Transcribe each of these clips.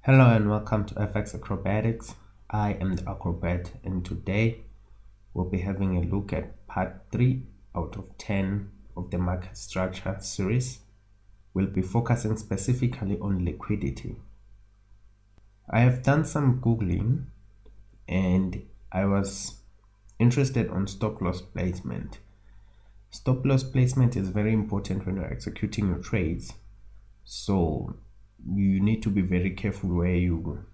Hello and welcome to FX Acrobatics. I am the Acrobat, and today we'll be having a look at part 3 out of 10 of the market structure series. We'll be focusing specifically on liquidity. I have done some Googling and I was interested on stop loss placement. Stop loss placement is very important when you're executing your trades. So you need to be very careful where you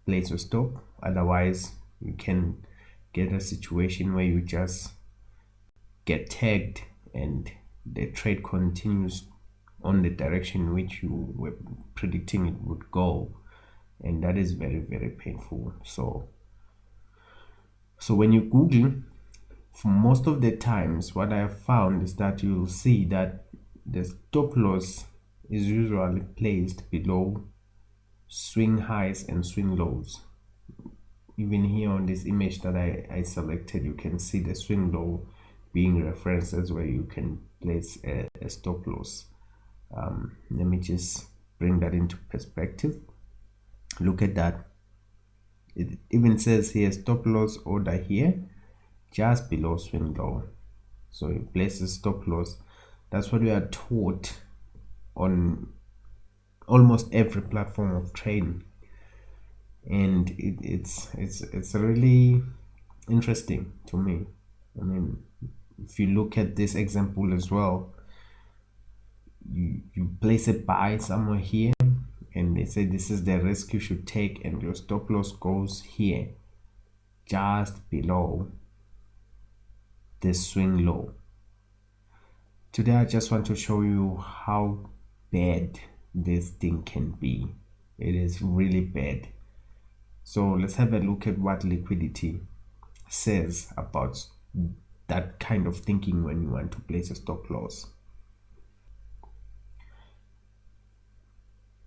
place your stop, otherwise you can get a situation where you just get tagged and the trade continues on the direction which you were predicting it would go, and that is very painful. So when you Google, for most of the times what I have found is that you'll see that the stop loss is usually placed below swing highs and swing lows. Even here on this image that I selected, you can see the swing low being referenced as where you can place a stop loss. Let me just bring that into perspective. Look at that. It even says here stop loss order here just below swing low. So you place a stop loss. That's what we are taught on almost every platform of trading, and it's really interesting to me. I mean, if you look at this example as well, you place a buy somewhere here and they say this is the risk you should take, and your stop loss goes here just below the swing low. Today I just want to show you how bad this thing can be. It is really bad. So let's have a look at what liquidity says about that kind of thinking when you want to place a stop loss.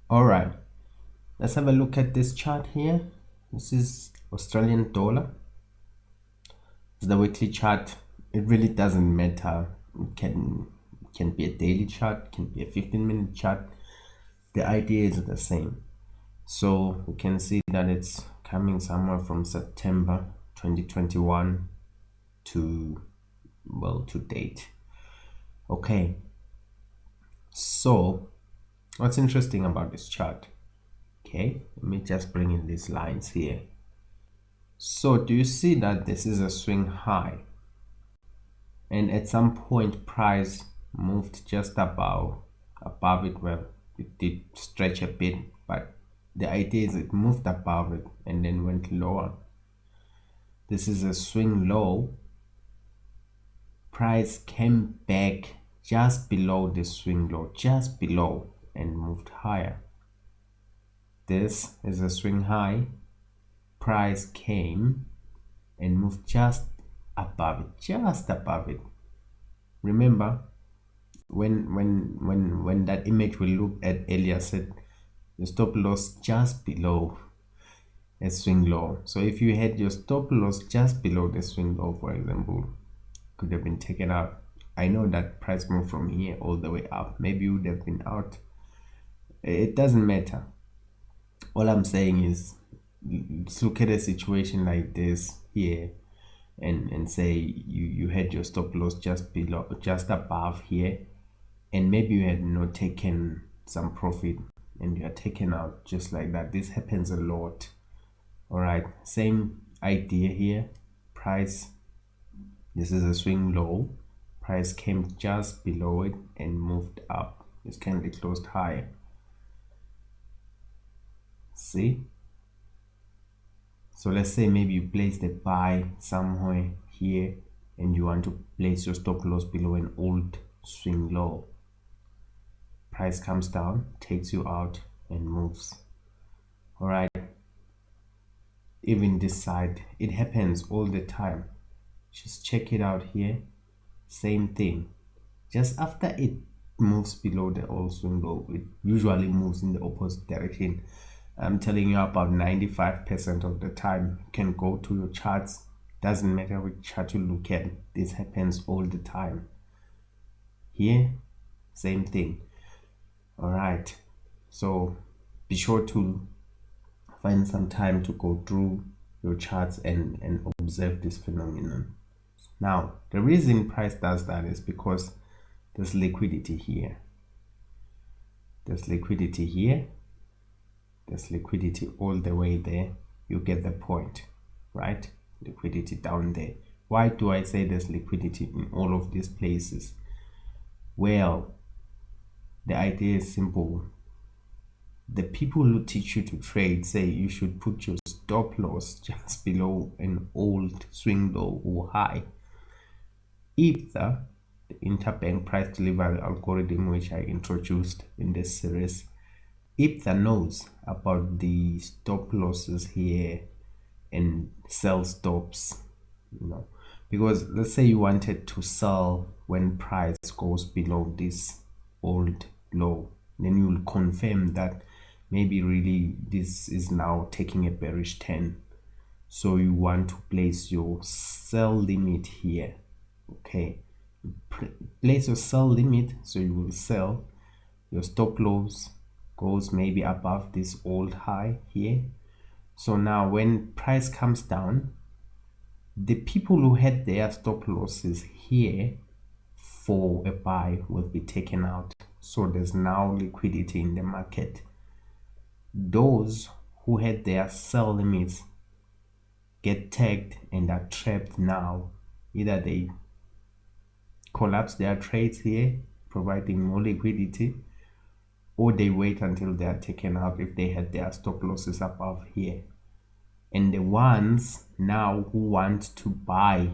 All right, let's have a look at this chart here. This is Australian dollar. It's the weekly chart. It really doesn't matter. It can be a daily chart, can be a 15-minute chart. The idea is the same. So we can see that it's coming somewhere from September 2021 to date. Okay, so what's interesting about this chart? Okay, let me just bring in these lines here. So do you see that this is a swing high, and at some point price moved just above it? Well, it did stretch a bit, but the idea is it moved above it and then went lower. This is a swing low. Price came back just below the swing low, just below, and moved higher. This is a swing high. Price came and moved just above it. Remember when that image we looked at earlier said the stop loss just below a swing low. So if you had your stop loss just below the swing low, for example, could have been taken out. I know that price moved from here all the way up. Maybe you would have been out. It doesn't matter. All I'm saying is, let's look at a situation like this here and say you had your stop loss just above here, and maybe you had not taken some profit and you are taken out just like that. This happens a lot. All right, same idea here. Price, this is a swing low. Price came just below it and moved up. This candle closed higher. See? So let's say maybe you placed a buy somewhere here and you want to place your stop loss below an old swing low. Price comes down, takes you out and moves. All right, even this side, it happens all the time. Just check it out here. Same thing. Just after it moves below the old swing low, it usually moves in the opposite direction. I'm telling you, about 95% of the time. You can go to your charts. Doesn't matter which chart you look at. This happens all the time. Here, same thing. All right, so be sure to find some time to go through your charts and observe this phenomenon. Now, the reason price does that is because there's liquidity here. There's liquidity here. There's liquidity all the way there. You get the point, right? Liquidity down there. Why do I say there's liquidity in all of these places? Well, the idea is simple. The people who teach you to trade say you should put your stop loss just below an old swing low or high. If the interbank price delivery algorithm, which I introduced in this series, if the knows about the stop losses here and sell stops, because let's say you wanted to sell when price goes below this old low, then you will confirm that maybe really this is now taking a bearish turn, so you want to place your sell limit here. Okay, place your sell limit, so you will sell. Your stop loss goes maybe above this old high here. So now when price comes down, the people who had their stop losses here for a buy will be taken out. So there's now liquidity in the market. Those who had their sell limits get tagged and are trapped now. Either they collapse their trades here, providing more liquidity, or they wait until they are taken out if they had their stop losses above here. And the ones now who want to buy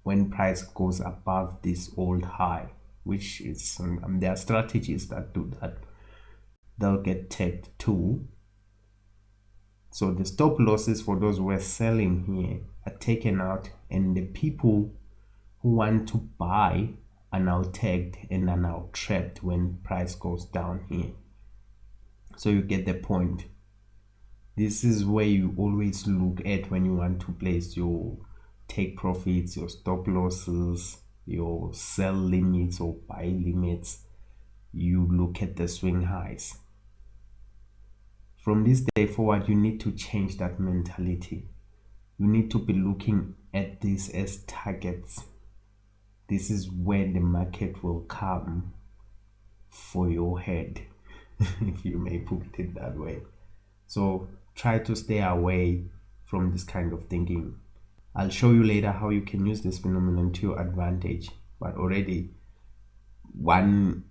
when price goes above this old high, which is there are strategies that do that, they'll get tagged too. So the stop losses for those who are selling here are taken out, and the people who want to buy are now tagged and are now trapped when price goes down here. So you get the point. This is where you always look at when you want to place your take profits, your stop losses, your sell limits or buy limits. You look at the swing highs. From this day forward, you need to change that mentality. You need to be looking at this as targets. This is where the market will come for your head, if you may put it that way. So try to stay away from this kind of thinking. I'll show you later how you can use this phenomenon to your advantage, but already one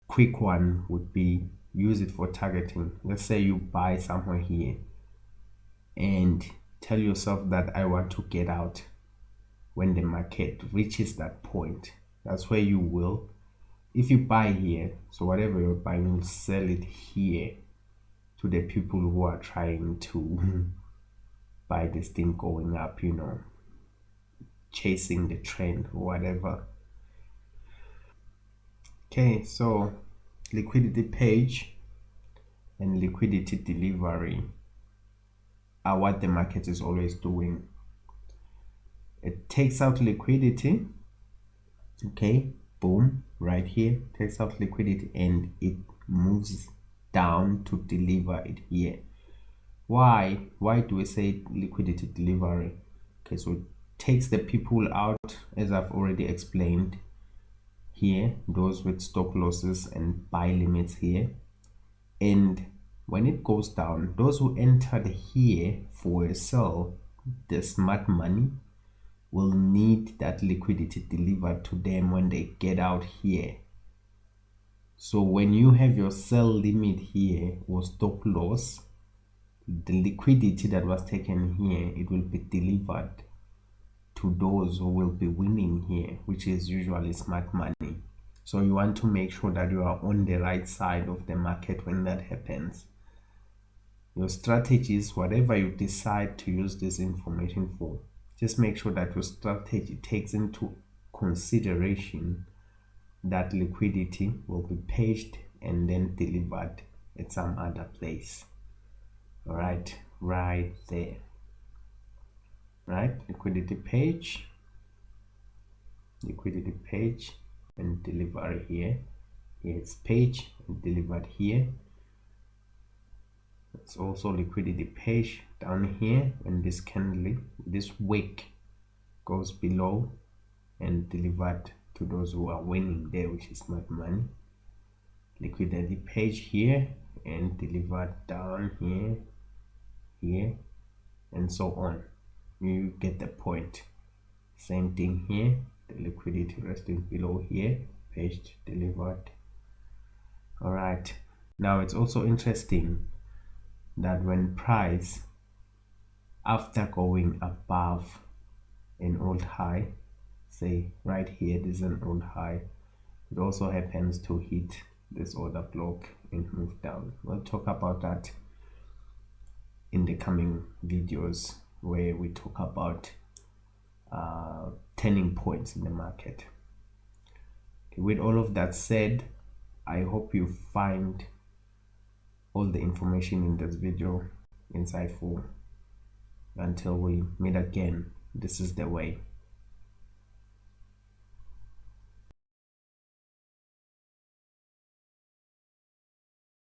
quick one would be use it for targeting. Let's say you buy somewhere here and tell yourself that I want to get out when the market reaches that point. That's where you will, if you buy here, so whatever you're buying, you'll sell it here to the people who are trying to buy this thing going up, chasing the trend or whatever. Okay, so liquidity page and liquidity delivery are what the market is always doing. It takes out liquidity, okay, boom, right here, takes out liquidity, and it moves down to deliver it here. Why do we say liquidity delivery? Okay, so it takes the people out, as I've already explained here, those with stop losses and buy limits here. And when it goes down, those who entered here for a sell, the smart money, will need that liquidity delivered to them when they get out here. So when you have your sell limit here or stop loss, the liquidity that was taken here, it will be delivered to those who will be winning here, which is usually smart money. So you want to make sure that you are on the right side of the market when that happens. Your strategies, whatever you decide to use this information for, just make sure that your strategy takes into consideration that liquidity will be paged and then delivered at some other place. All right, right there. Right, liquidity page, and delivery here. Here's page and delivered here. It's also liquidity page down here, and this wick goes below and delivered to those who are winning there, which is my money. Liquidity page here and delivered down here, here, and so on. You get the point. Same thing here, the liquidity resting below here, page delivered. All right, now it's also interesting that when price, after going above an old high, say right here, this is an old high, it also happens to hit this order block and move down. We'll talk about that in the coming videos where we talk about turning points in the market. With all of that said, I hope you find all the information in this video insightful. Until we meet again, this is the way.